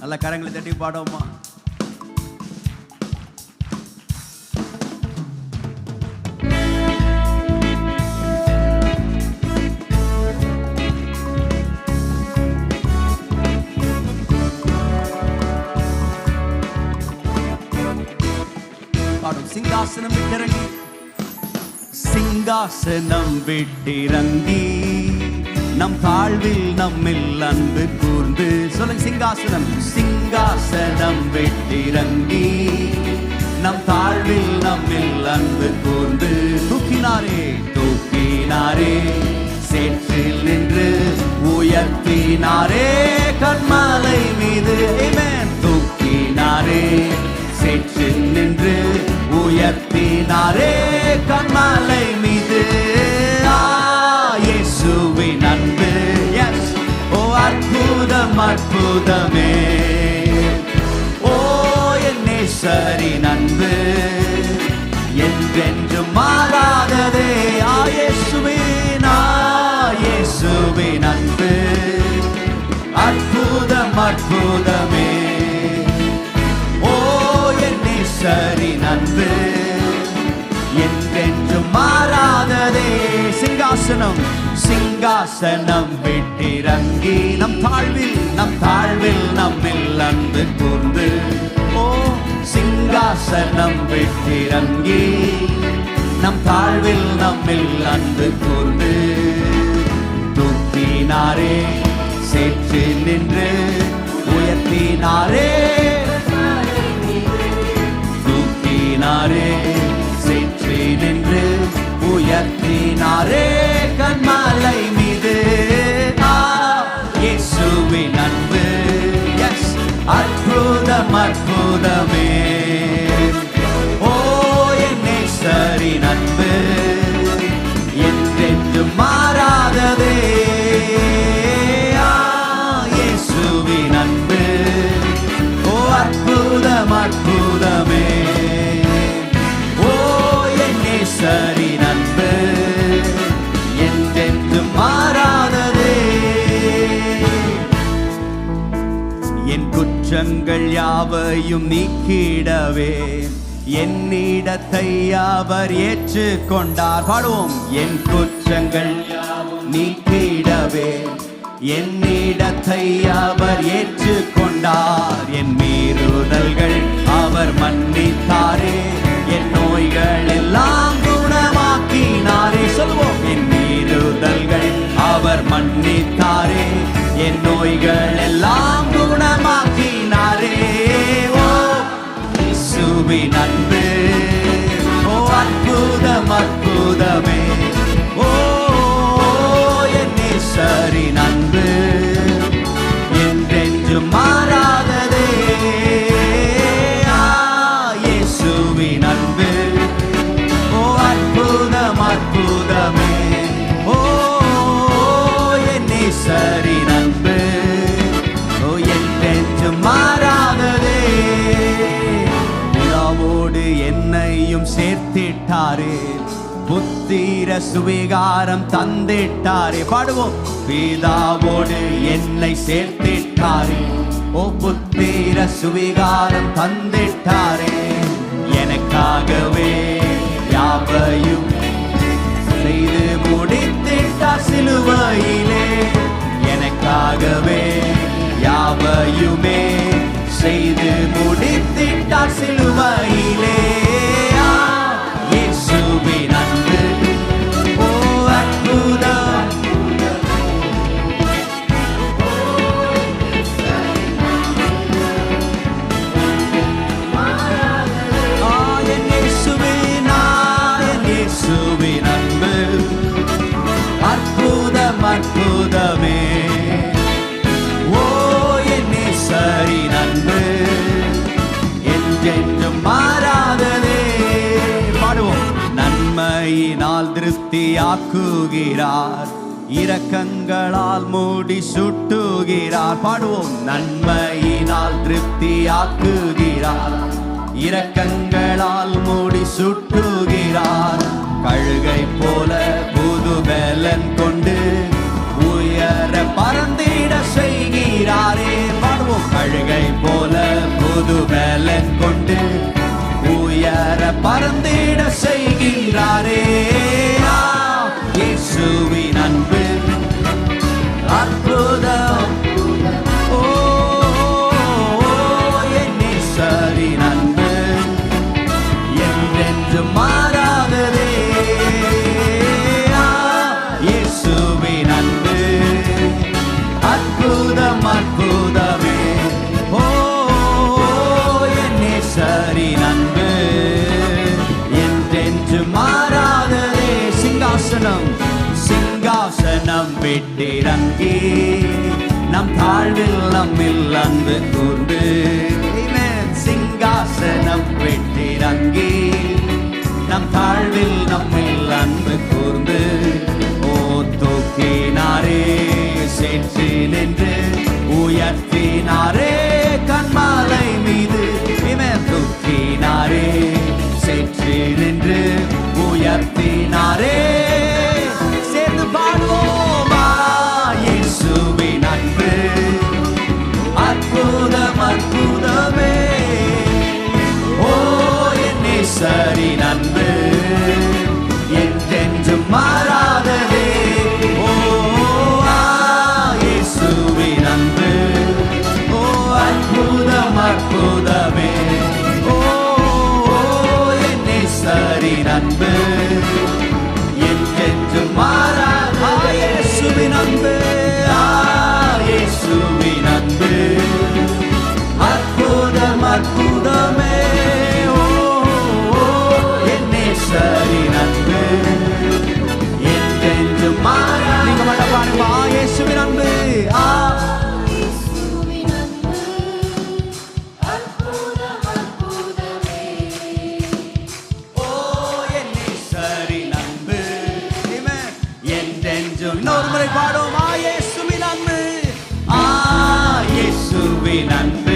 நல்ல கரங்களை தட்டி பாடுவோமா? சிங்காசனம் விட்டிறங்கி, சிங்காசனம் விட்டிறங்கி நம் தாழ்வில் நம்மில் அன்பு கூர்ந்து. சொல்லுங்க, சிங்காசனம். சிங்காசனம் விட்டிறங்கி நம் தாழ்வில் நம்மில் அன்பு கூர்ந்து. தூக்கினாரே தூக்கினாரே, சேற்றில் நின்று உயர்த்தினாரே கன்மலை மீது. ஆமென். தூக்கினாரே, சேற்றில் நின்று உயர்த்தினாரே கன்மலை மீது. இயேசுவின் அன்பு, எஸ், ஓ அற்புதம் அற்புதமே. ஓ என் நேசரின் அன்பு என்றென்றும் மாறாததே. இயேசுவின் அன்பு அற்புதம் அற்புதமே. சரின் அன்பு என்றென்றும் மாறாததே. சிங்காசனம் சிங்காசனம் விட்டிறங்கி நம் தாழ்வில் நம்மில் அன்பு கூர்ந்து. ஓ சிங்காசனம் விட்டிறங்கி நம் தாழ்வில் நம்மில் அன்பு கூர்ந்து. தூக்கினாரே, சேற்றில் நின்று உயர்த்தினாரே. சேற்றில் நின்று உயர்த்தினாரே கன்மலை மீது. இயேசுவின் அன்பு, எஸ், அற்புதம் அற்புதமே. ஓ என் நேசரின் அன்பு என்றென்றும் மாறாததே. இயேசுவின் அன்பு, ஓ அற்புதம் அற்புதமே. சரின் அன்பு என்றென்றும் மாறாததே. என் குற்றங்கள் யாவையும் நீக்கிடவே என்னிடத்தை அவர் ஏற்றுக்கொண்டார். பாடுவோம். என் குற்றங்கள் நீக்கிடவே என்னிடத்தை அவர் ஏற்றுக்கொண்டார். என் மீறுதல்கள் அவர் மன்னித்தாரே, என் நோய்கள் எல்லாம் குணமாக்கினாரே. சொல்வோம். என் மீறுதல்கள் அவர் மன்னித்தாரே, என் நோய்கள் எல்லாம் குணமாக்கினாரே. ஓ இயேசுவின் அன்பு, ஓ அற்புதம் அற்புதமே. ஓ என் நேசரின் அன்பு என்றென்றும் மாறாததே. இயேசுவின் அன்பு, ஓ அற்புதம் அற்புதமே. ஓ என் நேசரின் அன்பு, ஓ என்றென்றும் மாறாததே. பிதாவோடு என்னையும் சேர்த்திட்டாரே, புத்திர சுவிகாரம் தந்திட்டாரே. பாடுவோம். பிதாவோடு என்னை சேர்த்திட்டாரே, ஓ புத்திர சுவிகாரம் தந்திட்டாரே. எனக்காகவே யாவையும் செய்து முடித்திட்டார் சிலுவையிலே. எனக்காகவே யாவையுமே செய்து முடித்திட்டார் சிலுவையிலே. இயேசுவின் அன்பு, ஓ அற்புதம். இயேசுவின் அன்பு அற்புதம் அற்புதமே. ஓ என் நேசரின் அன்பு என்றென்றும் மாறாததே. பாடுவோம். நன்மையினால் திருப்தியாக்குகிறார், இரக்கங்களால் மூடி சுட்டுகிறார். பாடுவோம். நன்மையினால் திருப்தியாக்குகிறார், இரக்கங்களால் மூடி சுட்டுகிறார். கழுகை போல புது பலன் கொண்டு உயர பறந்திட செய்கிறாரே. பாடுவோம். கழுகை தூக்கினாரே இயேசுவின் அன்பு அற்புதம். ஓ என் நேசரின் அன்பு என்றென்றும் மாறாததே. இயேசுவின் அன்பு அற்புதம் அற்புதமே. ஓ என் நேசரின் அன்பு என்றென்றும் மாறாததே. சிங்காசனம் சிங்காசனம் விட்டிறங்கி நம் தாழ்வில் நம்மில் அன்பு கூர்ந்து. சிங்காசனம் விட்டிறங்கி நம் தாழ்வில் நம்மில் அன்பு கூர்ந்து. ஓ தூக்கினாரே சேற்று நின்று உயர்த்தினாரே கண்மாலை மீது. தூக்கினாரே சேற்று நின்று உயர்த்தினாரே. சேர்ந்து பாடுவோமா இயேசுவின் அன்பு அற்புதம் அற்புதமே. ஓ என் நேசரின் அன்பு என்றென்றும் மாறாததே. ஓ இயேசுவின் அன்பு ஓ அற்புதம் அற்புதமே. ஓ என் நேசரின் அன்பு என்றென்றும் மாறாததே. இயேசுவின் அன்பு இயேசுவின் அன்பு அற்புதம் அற்புதமே. ஓ என் நேசரின் அன்பு என்றென்றும் மாறா. நீங்க மட்டும் பாருங்க இயேசுவின் அன்பு இன்னொரு முறை பாடும் இயேசுவின் அன்பு இயேசுவின் அன்பு